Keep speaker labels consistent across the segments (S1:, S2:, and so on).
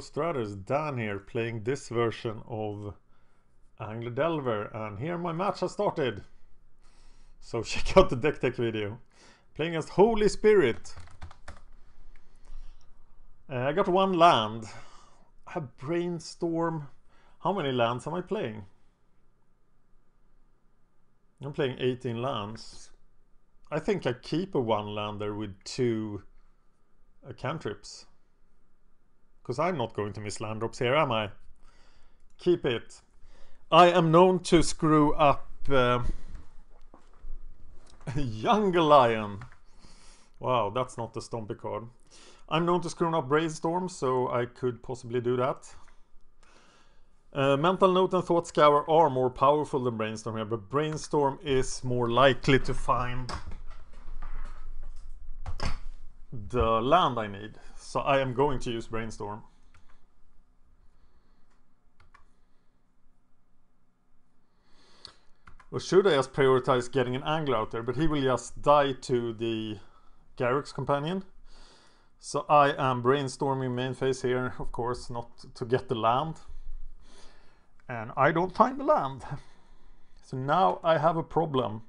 S1: Stratters, Dan here, playing this version of Angler Delver, and here my match has started. So check out the deck tech video. Playing as Holy Spirit. I got one land. I have Brainstorm. How many lands am I playing? I'm playing 18 lands. I think I keep a one-lander with 2 cantrips. Because I'm not going to miss land drops here, am I? Keep it. I am known to screw up Jungle Lion. Wow, that's not the Stompy card. I'm known to screw up Brainstorm, so I could possibly do that. Mental Note and Thought Scour are more powerful than Brainstorm here, but Brainstorm is more likely to find the land I need. So I am going to use Brainstorm. Or should I just prioritize getting an Angler out there? But he will just die to the Garruk's Companion. So I am brainstorming main phase here, of course, not to get the land. And I don't find the land. So now I have a problem.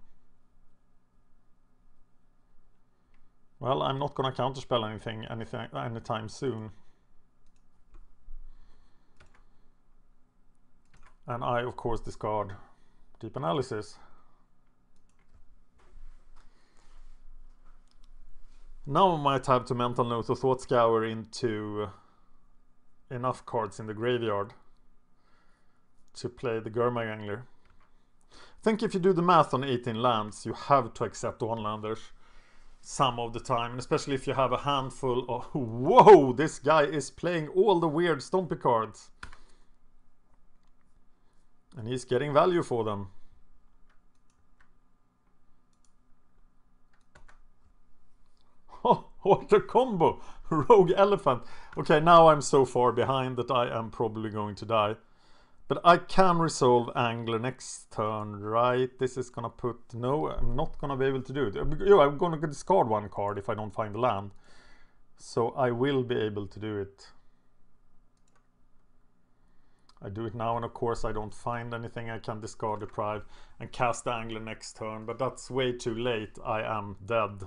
S1: Well, I'm not gonna counterspell anything anytime soon. And I, of course, discard Deep Analysis. Now I might have to Mental Note or Thought Scour into enough cards in the graveyard to play the Gurmag Angler. I think if you do the math on 18 lands, you have to accept one-landers some of the time, and especially if you have a handful of... Whoa! This guy is playing all the weird Stompy cards. And he's getting value for them. Oh, what a combo! Rogue Elephant. Okay, now I'm so far behind that I am probably going to die. But I can resolve Angler next turn, right? This is gonna put... No, I'm not gonna be able to do it. I'm gonna discard one card if I don't find the land. So I will be able to do it. I do it now, and of course I don't find anything. I can discard Deprive and cast the Angler next turn, but that's way too late. I am dead.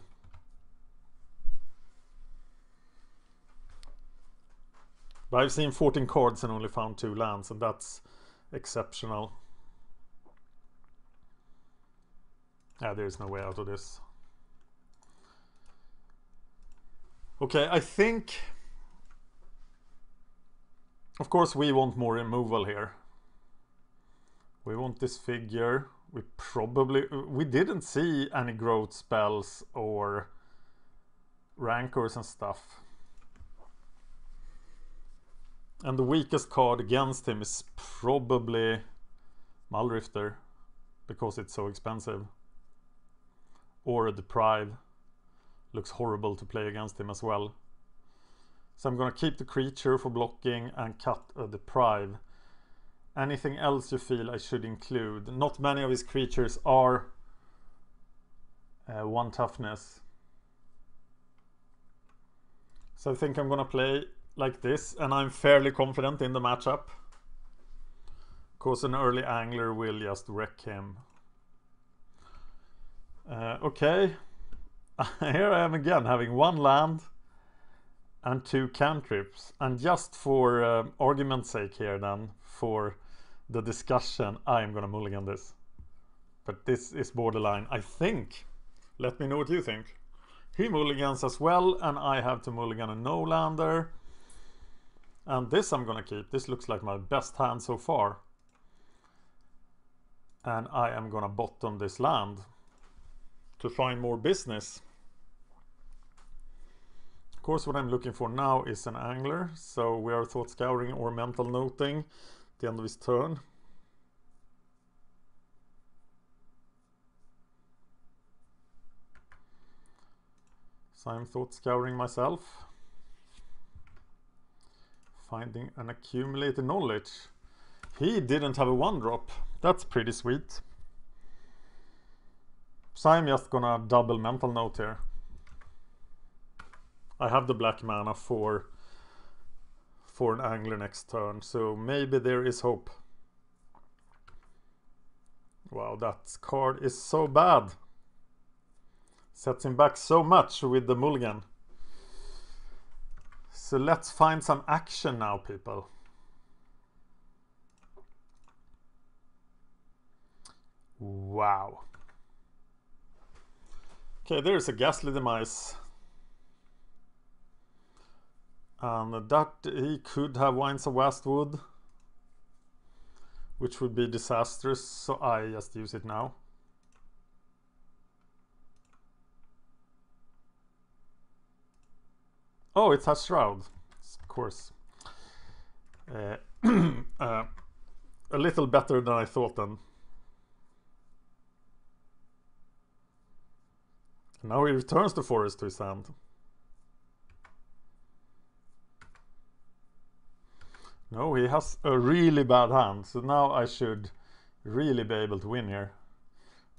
S1: But I've seen 14 cards and only found 2 lands, and that's exceptional. Yeah, there's no way out of this. Okay, I think... Of course we want more removal here. We want Disfigure. We didn't see any growth spells or rancors and stuff. And the weakest card against him is probably Mulldrifter, because it's so expensive. Or a Deprive. Looks horrible to play against him as well. So I'm going to keep the creature for blocking and cut a Deprive. Anything else you feel I should include? Not many of his creatures are 1 toughness. So I think I'm going to play like this, and I'm fairly confident in the matchup. Of course, an early Angler will just wreck him. Okay. Here I am again, having 1 land and 2 cantrips. And just for argument's sake here then, for the discussion, I am gonna mulligan this. But this is borderline, I think. Let me know what you think. He mulligans as well, and I have to mulligan a no-lander. And this I'm gonna keep. This looks like my best hand so far. And I am gonna bottom this land to find more business. Of course, what I'm looking for now is an Angler. So we are Thought Scouring or Mental Noting at the end of his turn. So I'm Thought Scouring myself. Finding an accumulated knowledge. He didn't have a 1-drop. That's pretty sweet. So I'm just gonna double Mental Note here. I have the black mana for for an Angler next turn, so maybe there is hope. Wow, that card is so bad. Sets him back so much with the mulligan. So let's find some action now, people. Wow. Okay, there's a Ghastly Demise. And that he could have Winds of Vastwood, which would be disastrous, so I just use it now. Oh, it has Shroud, of course. A little better than I thought then. And now he returns the forest to his hand. No, he has a really bad hand, so now I should really be able to win here.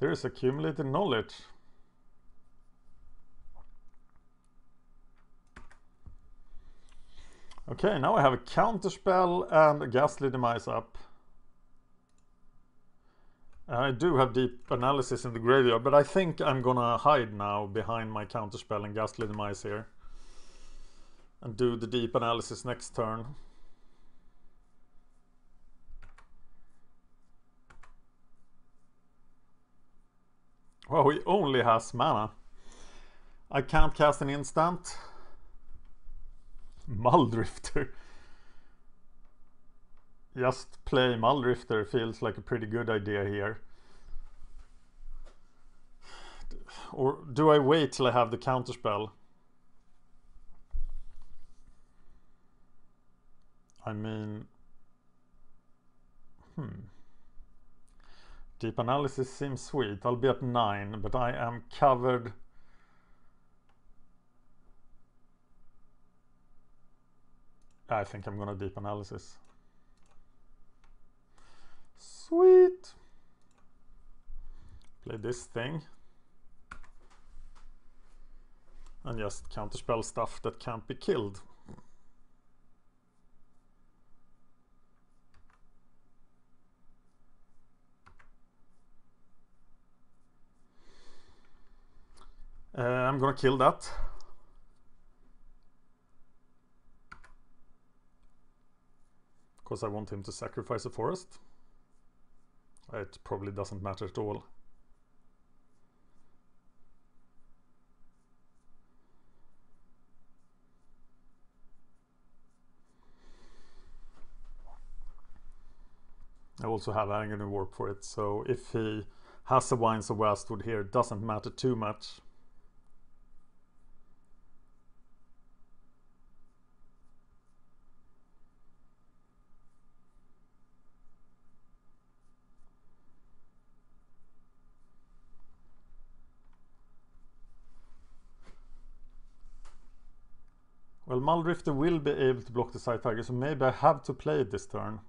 S1: There is accumulated knowledge. Okay, now I have a Counterspell and a Ghastly Demise up. I do have Deep Analysis in the graveyard, but I think I'm gonna hide now behind my Counterspell and Ghastly Demise here. And do the Deep Analysis next turn. Oh, he only has mana. I can't cast an instant. Mulldrifter. Just play Mulldrifter feels like a pretty good idea here. Or do I wait till I have the Counterspell? I mean... Deep Analysis seems sweet. I'll be at 9, but I am covered... I think I'm gonna Deep Analysis. Sweet! Play this thing. And just counterspell stuff that can't be killed. I'm gonna kill that. Because I want him to sacrifice a forest. It probably doesn't matter at all. I also have Agony Warp for it, so if he has a Winds of Vastwood here, it doesn't matter too much. Well, Mulldrifter will be able to block the Side Tiger, so maybe I have to play it this turn.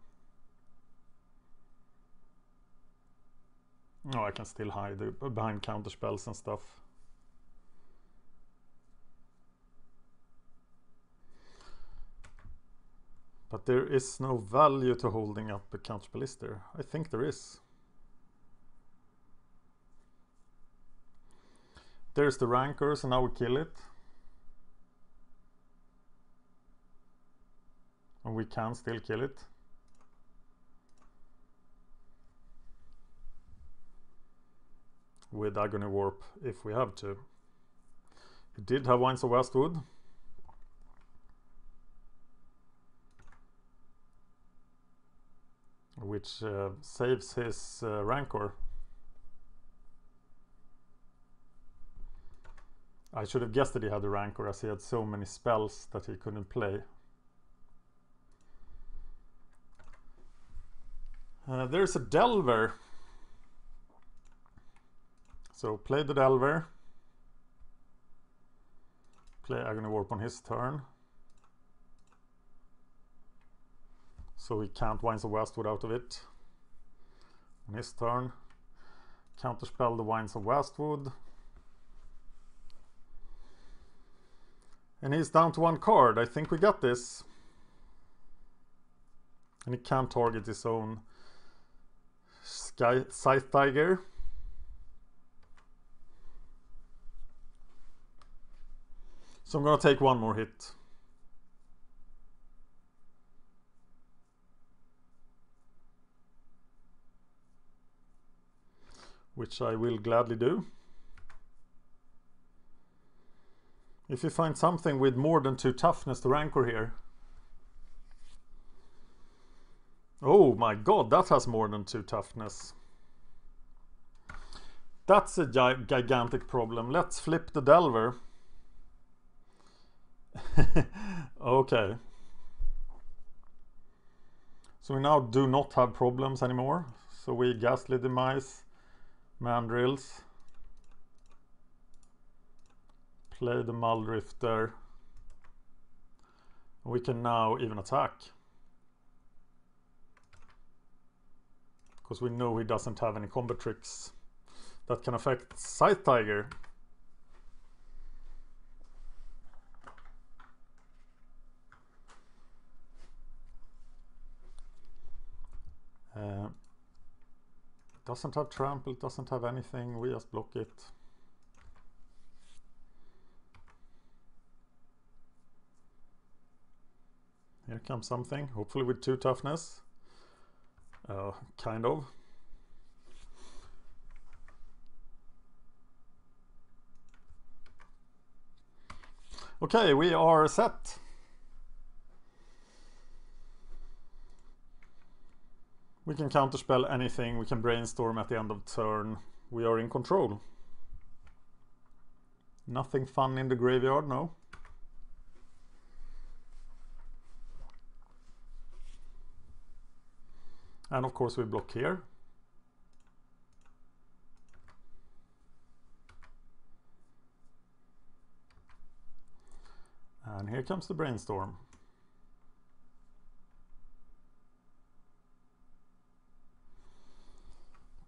S1: No, I can still hide behind counterspells and stuff. But there is no value to holding up a counterspell, is there? I think there is. There's the Rancor, so now we kill it. And we can still kill it. With Agony Warp if we have to. He did have Winds of Vastwood. Which saves his Rancor. I should have guessed that he had a Rancor as he had so many spells that he couldn't play. There's a Delver. So play the Delver. Play Agony Warp on his turn. So he can't Winds of Vastwood out of it. On his turn. Counterspell the Winds of Vastwood. And he's down to one card. I think we got this. And he can't target his own Scythe Tiger. So I'm gonna take one more hit. Which I will gladly do. If you find something with more than 2 toughness to Rancor here. Oh my god, that has more than 2 toughness. That's a gigantic problem. Let's flip the Delver. Okay. So we now do not have problems anymore. So we Ghastly Demise, Mandrills. Play the Mulldrifter. We can now even attack. Because we know he doesn't have any combat tricks that can affect Scythe Tiger. Doesn't have trample, doesn't have anything, we just block it. Here comes something, hopefully with 2 toughness. Kind of. Okay, we are set. We can counterspell anything, we can brainstorm at the end of turn. We are in control. Nothing fun in the graveyard, no. And of course we block here. And here comes the Brainstorm.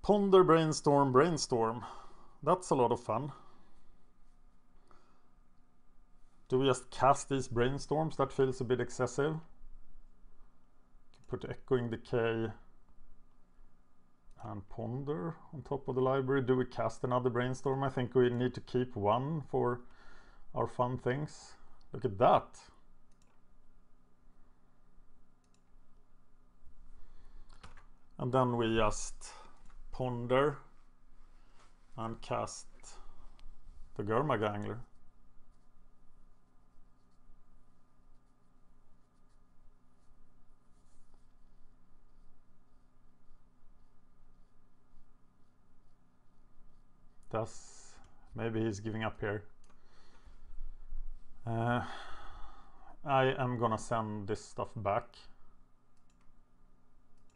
S1: Ponder, Brainstorm, Brainstorm. That's a lot of fun. Do we just cast these Brainstorms? That feels a bit excessive. Put Echoing Decay and Ponder on top of the library. Do we cast another Brainstorm? I think we need to keep one for our fun things. Look at that. And then we just Ponder and cast the Gurmag Angler. Maybe he's giving up here. I am gonna send this stuff back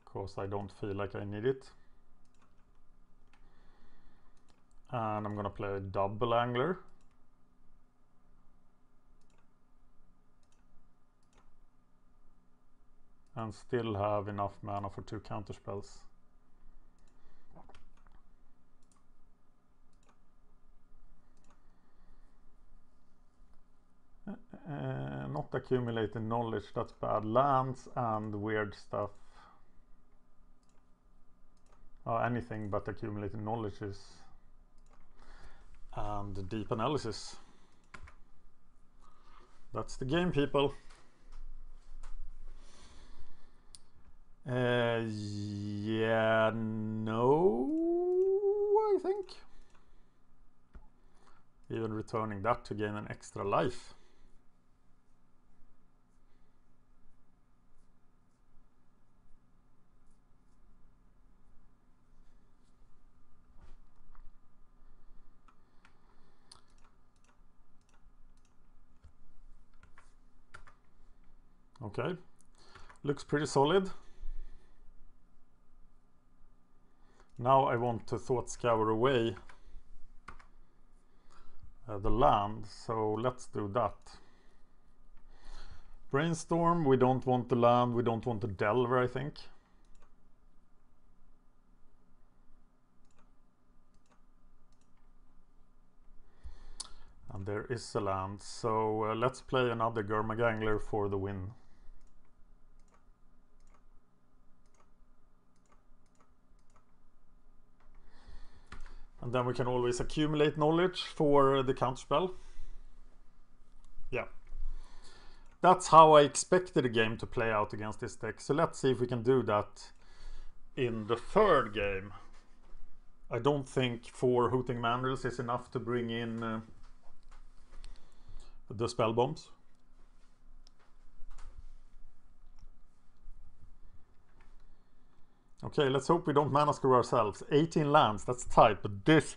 S1: because I don't feel like I need it. And I'm gonna play a double Angler. And still have enough mana for 2 counterspells. Not accumulating knowledge, that's bad. Lands and weird stuff. Anything but accumulating knowledge is. And deep analysis. That's the game, people. Yeah, no, I think. Even returning that to gain an extra life. Okay, looks pretty solid. Now I want to Thought Scour away the land, so let's do that. Brainstorm, we don't want the land, we don't want the Delver, I think. And there is a land, so let's play another Gurmag Angler for the win. And then we can always accumulate knowledge for the counterspell. Yeah. That's how I expected the game to play out against this deck. So let's see if we can do that in the third game. I don't think 4 Hooting Mandrills is enough to bring in the spell bombs. Okay, let's hope we don't mana screw ourselves. 18 lands, that's tight, but this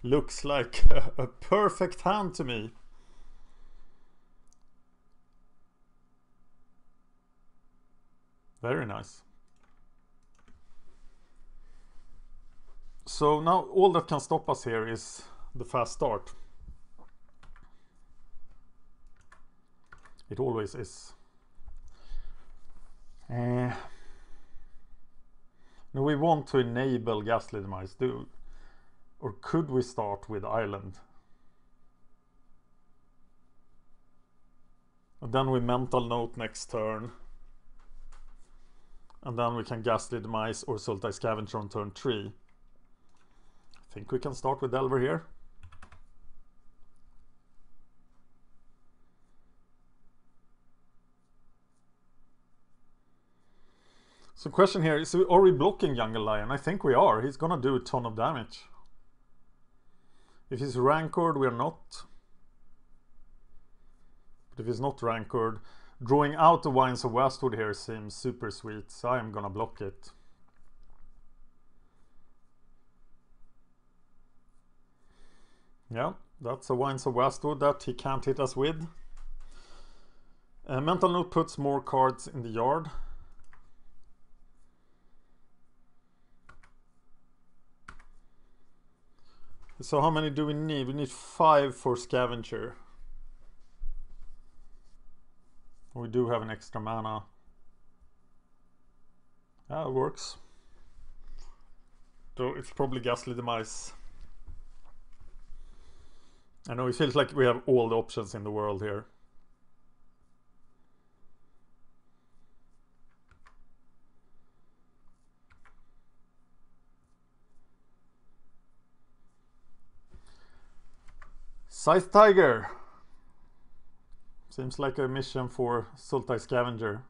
S1: looks like a perfect hand to me. Very nice. So now all that can stop us here is the fast start. It always is. No, we want to enable Ghastly Demise, or could we start with Island? And then we Mental Note next turn. And then we can Ghastly Demise or Sultai Scavenger on turn 3. I think we can start with Delver here. So question here is, are we blocking Jungle Lion? I think we are. He's gonna do a ton of damage. If he's Rancored, we are not. But if he's not Rancored, drawing out the Winds of Wastwood here seems super sweet, so I am gonna block it. Yeah, that's a Winds of Wastwood that he can't hit us with. Mental Note puts more cards in the yard. So how many do we need? We need 5 for Scavenger. We do have an extra mana. Yeah, it works. So it's probably Ghastly Demise. I know it feels like we have all the options in the world here. Scythe Tiger. Seems like a mission for Sultai Scavenger.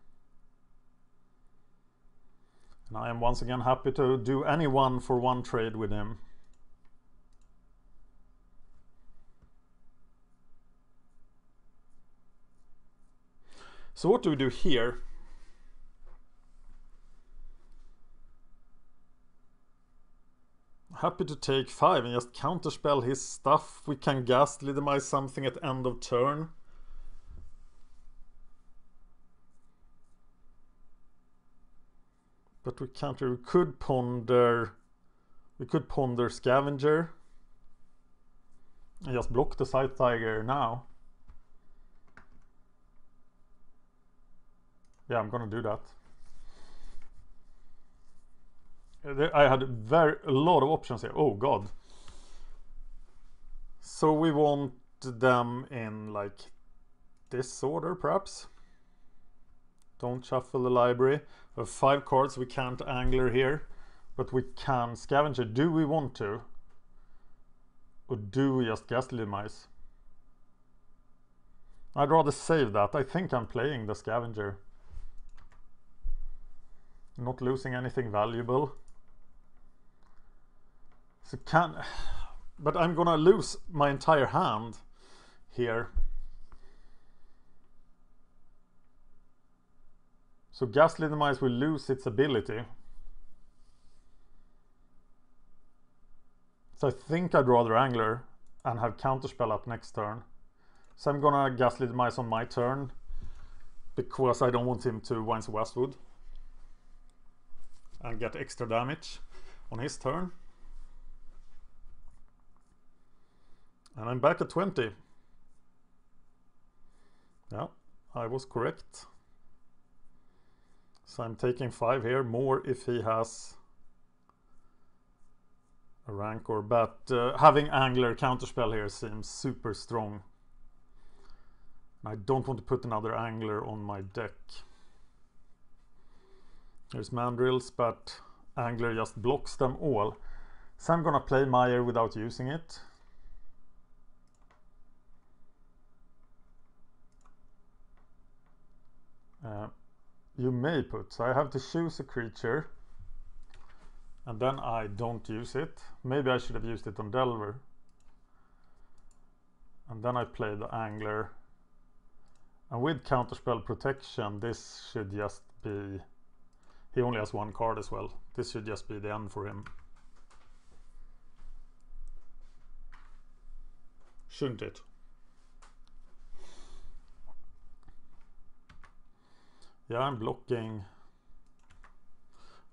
S1: And I am once again happy to do any 1-for-1 trade with him. So what do we do here? Happy to take 5 and just counterspell his stuff. We can Ghastly Demise something at end of turn. But we can't. We could ponder Scavenger and just block the Scythe Tiger now. Yeah, I'm gonna do that. I had a lot of options here. Oh god. So we want them in like this order perhaps. Don't shuffle the library. We have 5 cards. We can't Angler here, but we can Scavenger. Do we want to? Or do we just Ghastly Demise? I'd rather save that. I think I'm playing the Scavenger. Not losing anything valuable. So but I'm gonna lose my entire hand here. So Ghastly Demise will lose its ability. So I think I'd rather Angler and have Counterspell up next turn. So I'm gonna Ghastly Demise on my turn because I don't want him to Winds of Wastwood and get extra damage on his turn. And I'm back at 20. Yeah, I was correct. So I'm taking 5 here, more if he has a Rancor, but having Angler Counterspell here seems super strong. I don't want to put another Angler on my deck. There's Mandrills, but Angler just blocks them all. So I'm gonna play Mire without using it. You may put, so I have to choose a creature and then I don't use it. Maybe I should have used it on Delver. And then I play the Angler. And with Counterspell protection, this should just be... He only has one card as well. This should just be the end for him. Shouldn't it? Yeah, I'm blocking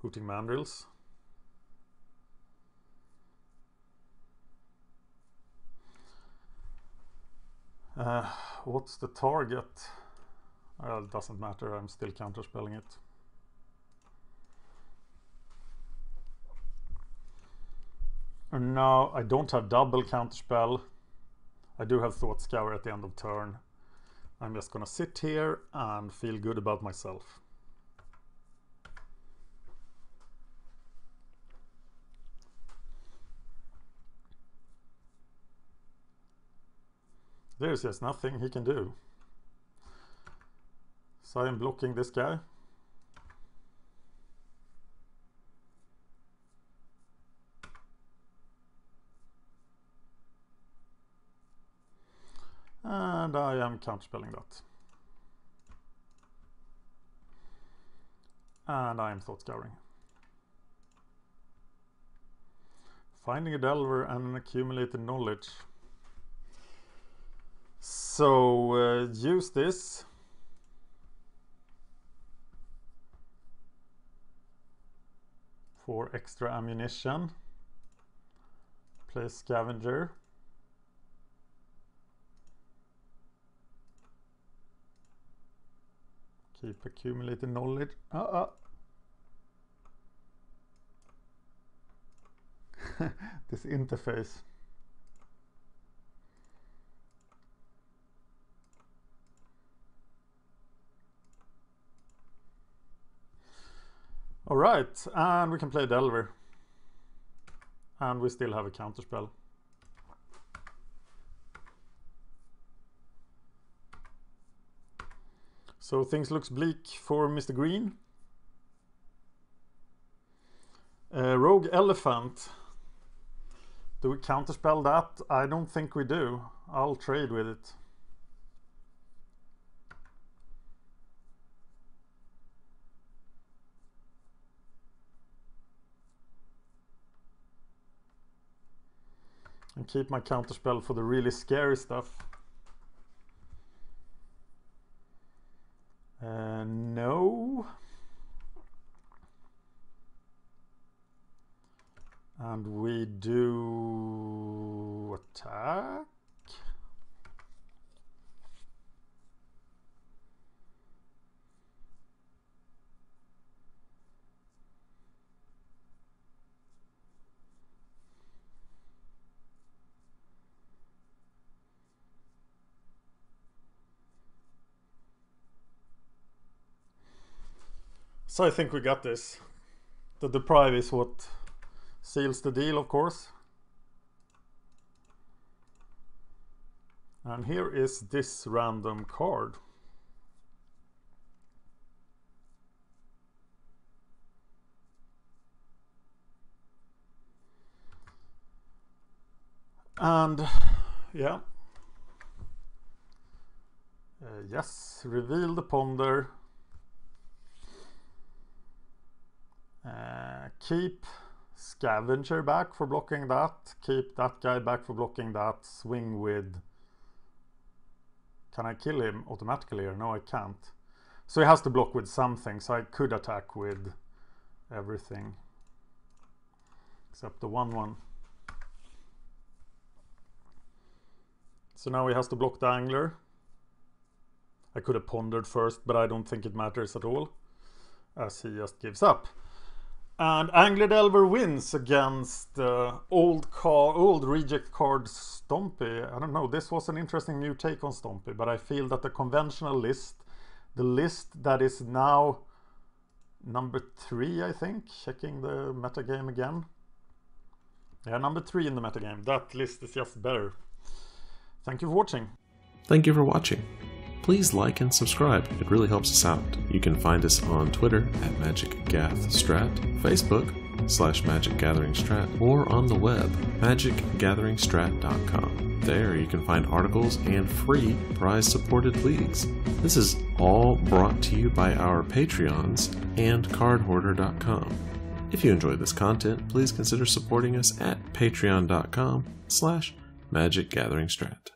S1: Hooting Mandrills. What's the target? Well, it doesn't matter, I'm still counterspelling it. And now I don't have double counterspell. I do have Thought Scour at the end of turn. I'm just gonna sit here and feel good about myself. There's just nothing he can do. So I'm blocking this guy. And I am counterspelling that. And I am Thought Scouring. Finding a Delver and an accumulated knowledge. So use this. For extra ammunition. Play Scavenger. Keep accumulating knowledge. This interface. All right, and we can play Delver. And we still have a counterspell. So things looks bleak for Mr. Green. Rogue Elephant. Do we counterspell that? I don't think we do. I'll trade with it. And keep my counterspell for the really scary stuff. No. And we do attack. So I think we got this. The Deprive is what seals the deal, of course. And here is this random card. And yeah. Yes, reveal the Ponder. Keep Scavenger back for blocking that. Keep that guy back for blocking that. Swing with... Can I kill him automatically or no, I can't. So he has to block with something, so I could attack with everything. Except the 1/1. So now he has to block the Angler. I could have pondered first, but I don't think it matters at all, as he just gives up. And Angler Delver wins against old reject card Stompy. I don't know, this was an interesting new take on Stompy, but I feel that the conventional list, the list that is now number 3, I think, checking the metagame again, Yeah, number 3 in the metagame. That list is just better. Thank you for watching.
S2: Thank you for watching. Please like and subscribe, it really helps us out. You can find us on Twitter at MagicGathStrat, Facebook /MagicGatheringStrat, or on the web, magicgatheringstrat.com. There you can find articles and free prize-supported leagues. This is all brought to you by our Patreons and cardhoarder.com. If you enjoyed this content, please consider supporting us at patreon.com/MagicGatheringStrat.